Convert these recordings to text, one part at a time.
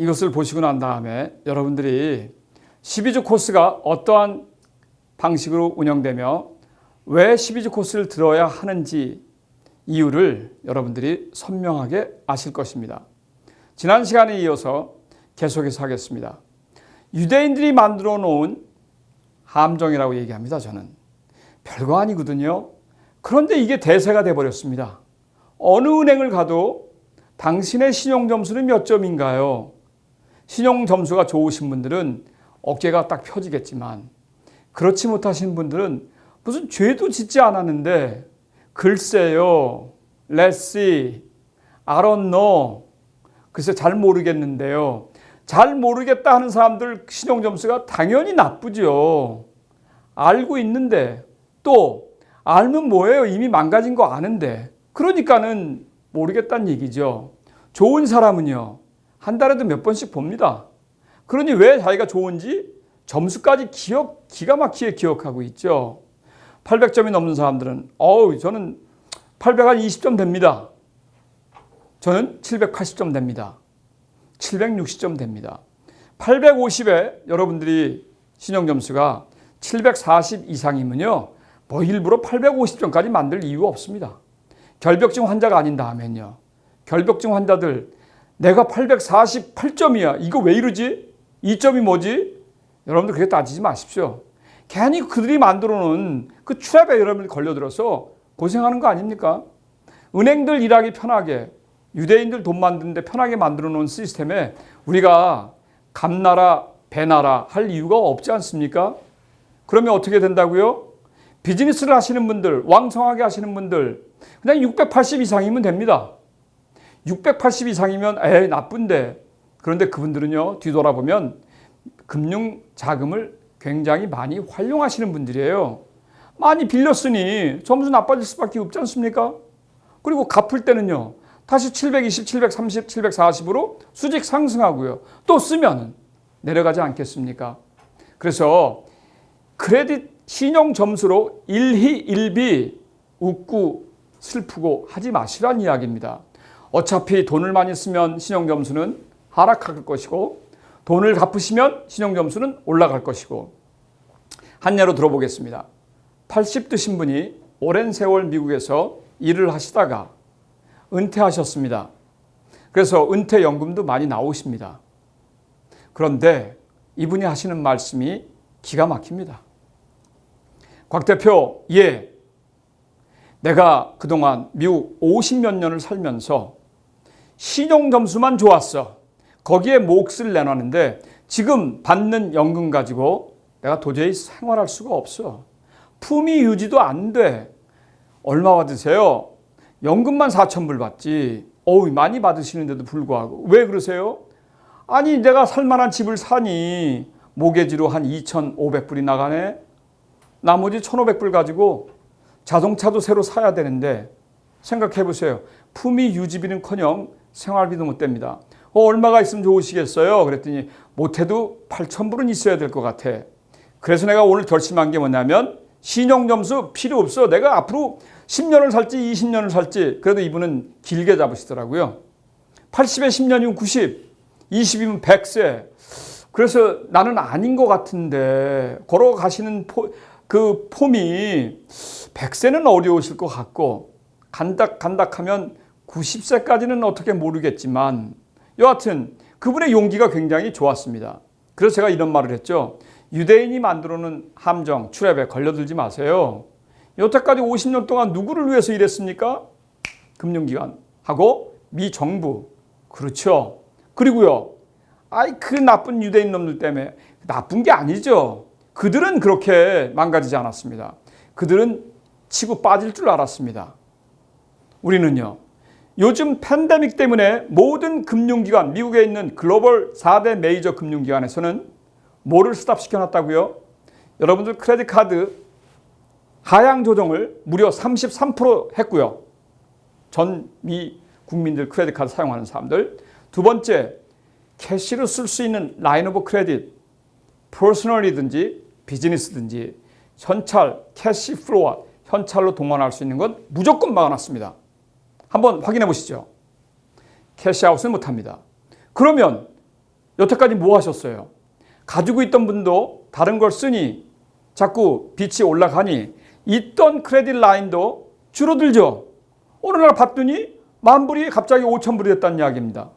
이것을 보시고 난 다음에 여러분들이 12주 코스가 어떠한 방식으로 운영되며 왜 12주 코스를 들어야 하는지 이유를 여러분들이 선명하게 아실 것입니다. 지난 시간에 이어서 계속해서 하겠습니다. 유대인들이 만들어 놓은 함정이라고 얘기합니다. 저는 별거 아니거든요. 그런데 이게 대세가 돼버렸습니다. 어느 은행을 가도 당신의 신용점수는 몇 점인가요? 신용점수가 좋으신 분들은 어깨가 딱 펴지겠지만 그렇지 못하신 분들은 무슨 죄도 짓지 않았는데 글쎄요, let's see, I don't know, 글쎄 잘 모르겠는데요. 잘 모르겠다 하는 사람들 신용점수가 당연히 나쁘죠. 알고 있는데 또 알면 뭐예요? 이미 망가진 거 아는데. 그러니까는 모르겠다는 얘기죠. 좋은 사람은요, 한 달에도 몇 번씩 봅니다. 그러니 왜 자기가 좋은지 점수까지 기가 막히게 기억하고 있죠. 800점이 넘는 사람들은 저는 820점 됩니다. 저는 780점 됩니다. 760점 됩니다. 850에 여러분들이 신용점수가 740 이상이면요, 뭐 일부러 850점까지 만들 이유가 없습니다. 결벽증 환자가 아닌 다음엔요, 결벽증 환자들 내가 848점이야. 이거 왜 이러지? 2점이 뭐지? 여러분들 그렇게 따지지 마십시오. 괜히 그들이 만들어 놓은 그 트랩에 여러분들이 걸려들어서 고생하는 거 아닙니까? 은행들 일하기 편하게, 유대인들 돈 만드는데 편하게 만들어 놓은 시스템에 우리가 감나라 배나라 할 이유가 없지 않습니까? 그러면 어떻게 된다고요? 비즈니스를 하시는 분들, 왕성하게 하시는 분들 그냥 680 이상이면 됩니다. 680 이상이면 나쁜데. 그런데 그분들은요, 뒤돌아보면 금융 자금을 굉장히 많이 활용하시는 분들이에요. 많이 빌렸으니 점수 나빠질 수밖에 없지 않습니까? 그리고 갚을 때는요, 다시 720, 730, 740으로 수직 상승하고요. 또 쓰면 내려가지 않겠습니까? 그래서 크레딧 신용 점수로 일희일비 웃고 슬프고 하지 마시라는 이야기입니다. 어차피 돈을 많이 쓰면 신용점수는 하락할 것이고 돈을 갚으시면 신용점수는 올라갈 것이고. 한 예로 들어보겠습니다. 80 드신 분이 오랜 세월 미국에서 일을 하시다가 은퇴하셨습니다. 그래서 은퇴연금도 많이 나오십니다. 그런데 이분이 하시는 말씀이 기가 막힙니다. 곽 대표, 내가 그동안 미국 50몇 년을 살면서 신용점수만 좋았어. 거기에 몫을 내놨는데 지금 받는 연금 가지고 내가 도저히 생활할 수가 없어. 품위 유지도 안 돼. 얼마 받으세요? 연금만 4,000불 받지. 많이 받으시는데도 불구하고. 왜 그러세요? 아니, 내가 살만한 집을 사니 모기지로 한 2,500불이 나가네. 나머지 1,500불 가지고 자동차도 새로 사야 되는데 생각해 보세요. 품위 유지비는커녕 생활비도 못 됩니다. 얼마가 있으면 좋으시겠어요? 그랬더니 못해도 8,000불은 있어야 될 것 같아. 그래서 내가 오늘 결심한 게 뭐냐면 신용점수 필요 없어. 내가 앞으로 10년을 살지 20년을 살지. 그래도 이분은 길게 잡으시더라고요. 80에 10년이면 90, 20이면 100세. 그래서 나는 아닌 것 같은데 걸어가시는 그 폼이 100세는 어려우실 것 같고 간닥간닥하면 90세까지는 어떻게 모르겠지만 여하튼 그분의 용기가 굉장히 좋았습니다. 그래서 제가 이런 말을 했죠. 유대인이 만들어놓은 함정, 트랩에 걸려들지 마세요. 여태까지 50년 동안 누구를 위해서 일했습니까? 금융기관하고 미 정부. 그렇죠. 그리고요. 그 나쁜 유대인 놈들 때문에. 나쁜 게 아니죠. 그들은 그렇게 망가지지 않았습니다. 그들은 치고 빠질 줄 알았습니다. 우리는요, 요즘 팬데믹 때문에 모든 금융기관, 미국에 있는 글로벌 4대 메이저 금융기관에서는 뭐를 스탑시켜놨다고요? 여러분들 크레딧 카드 하향 조정을 무려 33% 했고요. 전 미 국민들 크레딧 카드 사용하는 사람들. 두 번째, 캐시로 쓸 수 있는 라인 오브 크레딧, 퍼스널이든지 비즈니스든지 현찰, 캐시 플로어, 현찰로 동원할 수 있는 건 무조건 막아놨습니다. 한번 확인해 보시죠. 캐시아웃은 못합니다. 그러면 여태까지 뭐 하셨어요? 가지고 있던 분도 다른 걸 쓰니 자꾸 빚이 올라가니 있던 크레딧 라인도 줄어들죠. 어느 날 봤더니 10,000불이 갑자기 5,000불이 됐다는 이야기입니다.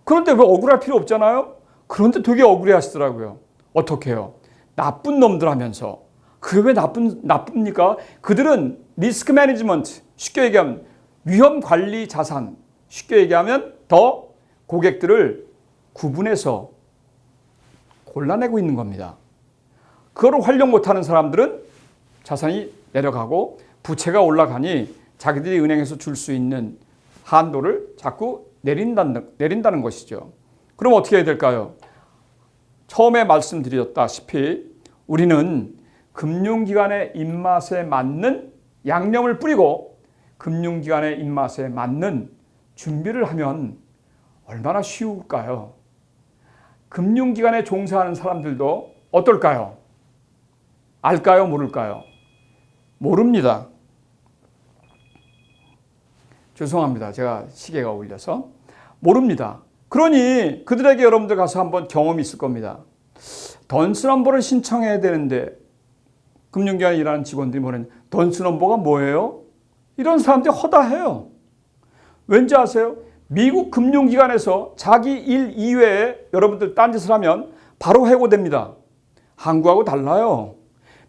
그런데 왜 억울할 필요 없잖아요? 그런데 되게 억울해 하시더라고요. 어떻게 해요? 나쁜 놈들 하면서. 그게 왜 나쁩니까? 그들은 리스크 매니지먼트, 쉽게 얘기하면 위험 관리 자산, 쉽게 얘기하면 더 고객들을 구분해서 골라내고 있는 겁니다. 그거를 활용 못하는 사람들은 자산이 내려가고 부채가 올라가니 자기들이 은행에서 줄 수 있는 한도를 자꾸 내린다는 것이죠. 그럼 어떻게 해야 될까요? 처음에 말씀드렸다시피 우리는 금융기관의 입맛에 맞는 양념을 뿌리고 금융기관의 입맛에 맞는 준비를 하면 얼마나 쉬울까요? 금융기관에 종사하는 사람들도 어떨까요? 알까요? 모를까요? 모릅니다. 죄송합니다. 제가 시계가 울려서. 모릅니다. 그러니 그들에게 여러분들 가서 한번 경험이 있을 겁니다. 던스 넘버를 신청해야 되는데 금융기관에 일하는 직원들이 뭐냐면 던스 넘버가 뭐예요? 이런 사람들이 허다해요. 왠지 아세요? 미국 금융기관에서 자기 일 이외에 여러분들 딴짓을 하면 바로 해고됩니다. 한국하고 달라요.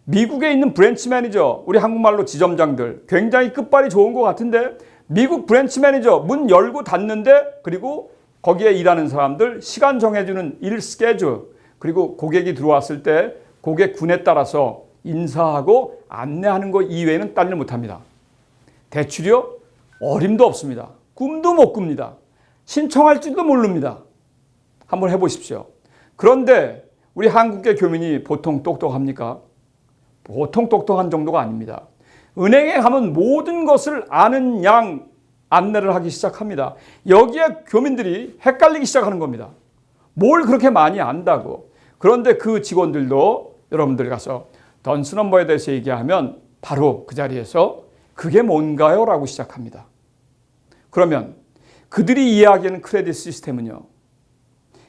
미국에 있는 브랜치 매니저, 우리 한국말로 지점장들 굉장히 끝발이 좋은 것 같은데 미국 브랜치 매니저 문 열고 닫는데 그리고 거기에 일하는 사람들 시간 정해주는 일 스케줄 그리고 고객이 들어왔을 때 고객 군에 따라서 인사하고 안내하는 것 이외에는 딴 일 못합니다. 대출이요? 어림도 없습니다. 꿈도 못 꿉니다. 신청할 줄도 모릅니다. 한번 해보십시오. 그런데 우리 한국계 교민이 보통 똑똑합니까? 보통 똑똑한 정도가 아닙니다. 은행에 가면 모든 것을 아는 양 안내를 하기 시작합니다. 여기에 교민들이 헷갈리기 시작하는 겁니다. 뭘 그렇게 많이 안다고. 그런데 그 직원들도 여러분들이 가서 던스 넘버에 대해서 얘기하면 바로 그 자리에서 그게 뭔가요? 라고 시작합니다. 그러면 그들이 이야기하는 크레딧 시스템은요.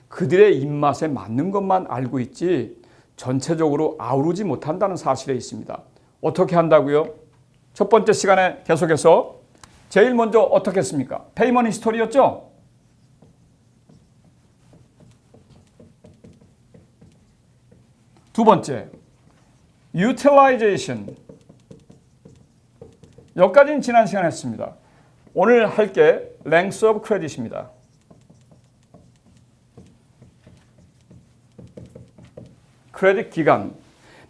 그들의 입맛에 맞는 것만 알고 있지 전체적으로 아우르지 못한다는 사실에 있습니다. 어떻게 한다고요? 첫 번째 시간에 계속해서 제일 먼저 어떻게 했습니까? 페이먼 히스토리였죠? 두 번째, utilization. 여기까지는 지난 시간에 했습니다. 오늘 할 게 length of credit입니다. 크레딧 기간.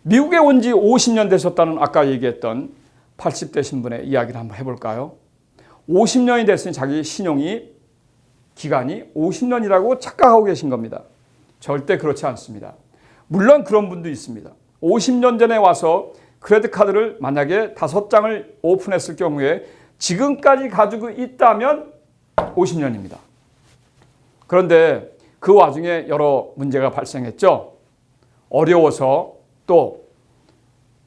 미국에 온 지 50년 되셨다는 아까 얘기했던 80대 신분의 이야기를 한번 해볼까요? 50년이 됐으니 자기 신용이 기간이 50년이라고 착각하고 계신 겁니다. 절대 그렇지 않습니다. 물론 그런 분도 있습니다. 50년 전에 와서 크레딧 카드를 만약에 5장을 오픈했을 경우에 지금까지 가지고 있다면 50년입니다. 그런데 그 와중에 여러 문제가 발생했죠. 어려워서 또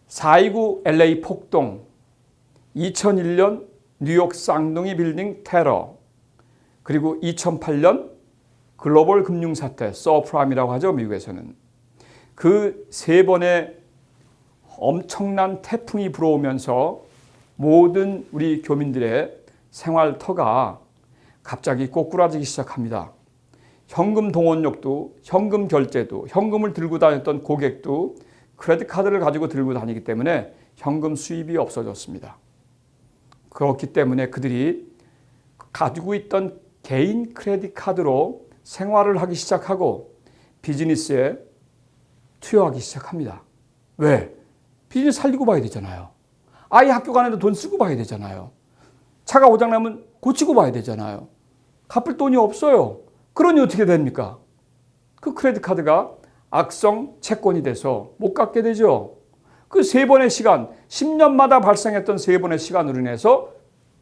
4.29 LA 폭동, 2001년 뉴욕 쌍둥이 빌딩 테러, 그리고 2008년 글로벌 금융사태, 서프라임이라고 하죠, 미국에서는. 그 세 번의 엄청난 태풍이 불어오면서 모든 우리 교민들의 생활터가 갑자기 꼬꾸라지기 시작합니다. 현금 동원력도, 현금 결제도, 현금을 들고 다녔던 고객도 크레딧 카드를 가지고 들고 다니기 때문에 현금 수입이 없어졌습니다. 그렇기 때문에 그들이 가지고 있던 개인 크레딧 카드로 생활을 하기 시작하고 비즈니스에 투여하기 시작합니다. 왜? 비즈니스 살리고 봐야 되잖아요. 아이 학교 가는데 돈 쓰고 봐야 되잖아요. 차가 고장나면 고치고 봐야 되잖아요. 갚을 돈이 없어요. 그러니 어떻게 됩니까? 그 크레딧 카드가 악성 채권이 돼서 못 갚게 되죠. 그 세 번의 시간, 10년마다 발생했던 세 번의 시간으로 인해서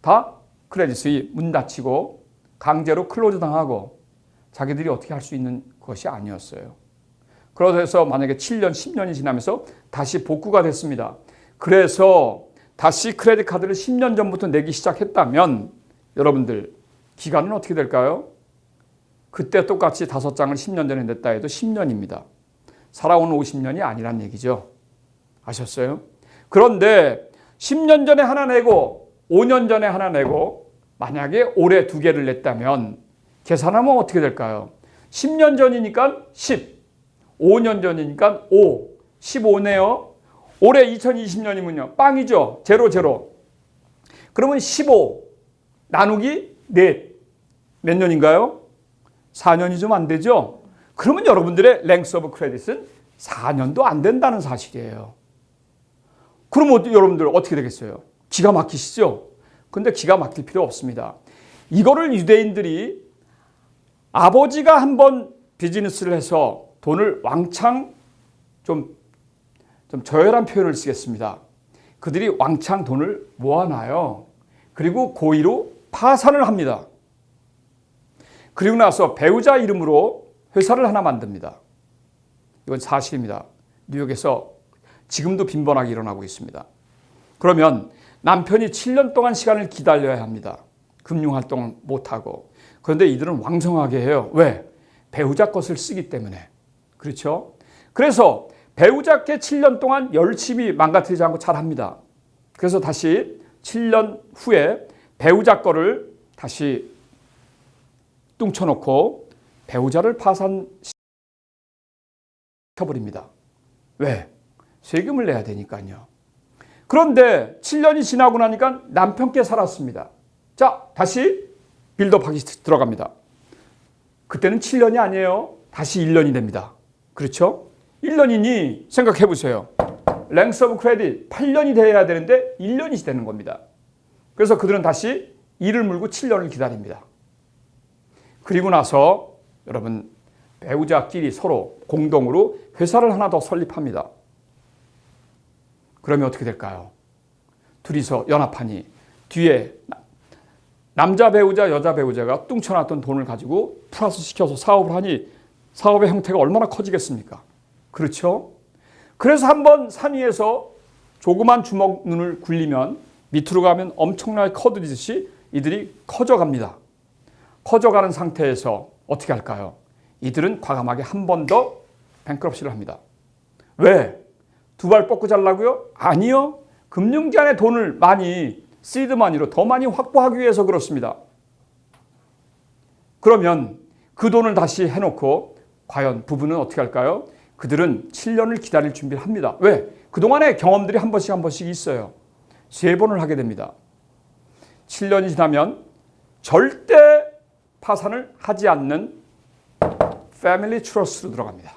다 크레딧이 문 닫히고 강제로 클로즈 당하고 자기들이 어떻게 할 수 있는 것이 아니었어요. 그래서 만약에 7년, 10년이 지나면서 다시 복구가 됐습니다. 그래서 다시 크레딧 카드를 10년 전부터 내기 시작했다면 여러분들 기간은 어떻게 될까요? 그때 똑같이 5장을 10년 전에 냈다 해도 10년입니다. 살아온 50년이 아니란 얘기죠. 아셨어요? 그런데 10년 전에 하나 내고 5년 전에 하나 내고 만약에 올해 2개를 냈다면 계산하면 어떻게 될까요? 10년 전이니까 10, 5년 전이니까 5, 15네요. 올해 2020년이면요. 빵이죠. 제로. 그러면 15 나누기 4. 몇 년인가요? 4년이 좀 안 되죠? 그러면 여러분들의 랭스 오브 크레딧은 4년도 안 된다는 사실이에요. 그럼 여러분들 어떻게 되겠어요? 기가 막히시죠? 근데 기가 막힐 필요 없습니다. 이거를 유대인들이 아버지가 한번 비즈니스를 해서 돈을 왕창 좀 저열한 표현을 쓰겠습니다. 그들이 왕창 돈을 모아놔요. 그리고 고의로 파산을 합니다. 그리고 나서 배우자 이름으로 회사를 하나 만듭니다. 이건 사실입니다. 뉴욕에서 지금도 빈번하게 일어나고 있습니다. 그러면 남편이 7년 동안 시간을 기다려야 합니다. 금융활동을 못하고. 그런데 이들은 왕성하게 해요. 왜? 배우자 것을 쓰기 때문에. 그렇죠? 그래서 배우자께 7년 동안 열심히 망가뜨리지 않고 잘합니다. 그래서 다시 7년 후에 배우자 거를 다시 뚱쳐놓고 배우자를 파산시켜버립니다. 왜? 세금을 내야 되니까요. 그런데 7년이 지나고 나니까 남편께 살았습니다. 자, 다시 빌드업하기 들어갑니다. 그때는 7년이 아니에요. 다시 1년이 됩니다. 그렇죠? 1년이니 생각해 보세요. 랭스 오브 크레딧 8년이 돼야 되는데 1년이 되는 겁니다. 그래서 그들은 다시 이를 물고 7년을 기다립니다. 그리고 나서 여러분 배우자끼리 서로 공동으로 회사를 하나 더 설립합니다. 그러면 어떻게 될까요? 둘이서 연합하니 뒤에 남자 배우자, 여자 배우자가 뚱쳐놨던 돈을 가지고 플러스 시켜서 사업을 하니 사업의 형태가 얼마나 커지겠습니까? 그렇죠? 그래서 한번 산 위에서 조그만 주먹 눈을 굴리면 밑으로 가면 엄청나게 커지듯이 이들이 커져갑니다. 커져가는 상태에서 어떻게 할까요? 이들은 과감하게 한 번 더 뱅크럽시를 합니다. 왜? 2발 뻗고 자려고요? 아니요. 금융기관의 돈을 많이 시드머니로 더 많이 확보하기 위해서 그렇습니다. 그러면 그 돈을 다시 해놓고 과연 부부는 어떻게 할까요? 그들은 7년을 기다릴 준비를 합니다. 왜? 그동안의 경험들이 한 번씩 있어요. 3번을 하게 됩니다. 7년이 지나면 절대 파산을 하지 않는 패밀리 트러스트로 들어갑니다.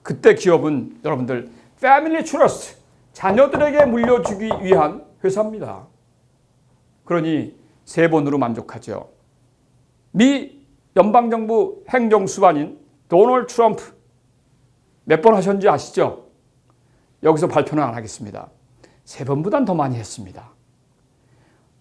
그때 기업은 여러분들 패밀리 트러스트, 자녀들에게 물려주기 위한 회사입니다. 그러니 3번으로 만족하죠. 미 연방정부 행정수반인 도널드 트럼프 몇 번 하셨는지 아시죠? 여기서 발표는 안 하겠습니다. 3번보단 더 많이 했습니다.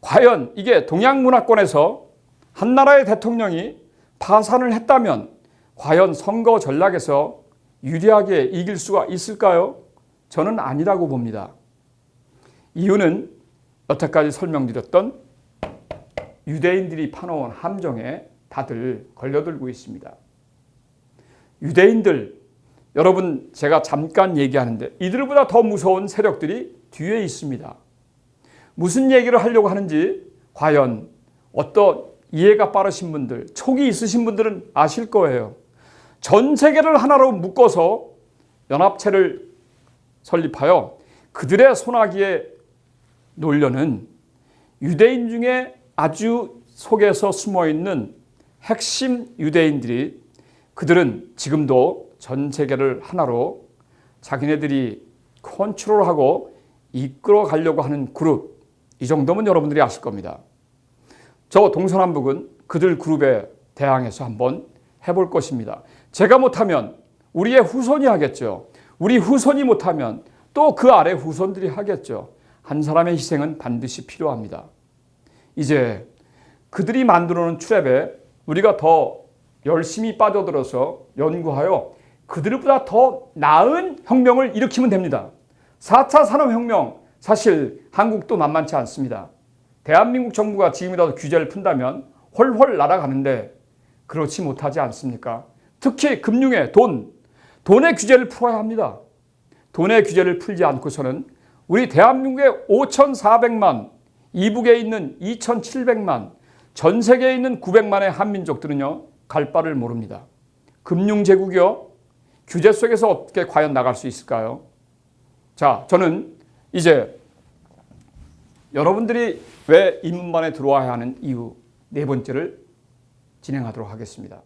과연 이게 동양 문화권에서 한 나라의 대통령이 파산을 했다면 과연 선거 전략에서 유리하게 이길 수가 있을까요? 저는 아니라고 봅니다. 이유는 여태까지 설명드렸던 유대인들이 파놓은 함정에 다들 걸려들고 있습니다. 유대인들, 여러분 제가 잠깐 얘기하는데 이들보다 더 무서운 세력들이 뒤에 있습니다. 무슨 얘기를 하려고 하는지 과연 어떤 이해가 빠르신 분들, 촉이 있으신 분들은 아실 거예요. 전 세계를 하나로 묶어서 연합체를 설립하여 그들의 손아귀에 놓으려는 유대인 중에 아주 속에서 숨어있는 핵심 유대인들이 그들은 지금도 전 세계를 하나로 자기네들이 컨트롤하고 이끌어 가려고 하는 그룹, 이 정도면 여러분들이 아실 겁니다. 저 동서남북은 그들 그룹에 대항해서 한번 해볼 것입니다. 제가 못하면 우리의 후손이 하겠죠. 우리 후손이 못하면 또 그 아래 후손들이 하겠죠. 한 사람의 희생은 반드시 필요합니다. 이제 그들이 만들어놓은 트랩에 우리가 더 열심히 빠져들어서 연구하여 그들보다 더 나은 혁명을 일으키면 됩니다. 4차 산업혁명, 사실 한국도 만만치 않습니다. 대한민국 정부가 지금이라도 규제를 푼다면 훨훨 날아가는데 그렇지 못하지 않습니까? 특히 금융의 돈의 규제를 풀어야 합니다. 돈의 규제를 풀지 않고서는 우리 대한민국의 5,400만, 이북에 있는 2,700만, 전 세계에 있는 900만의 한민족들은요, 갈 바를 모릅니다. 금융제국이요, 규제 속에서 어떻게 과연 나갈 수 있을까요? 자, 저는 이제 여러분들이 왜 인문반에 들어와야 하는 이유 네 번째를 진행하도록 하겠습니다.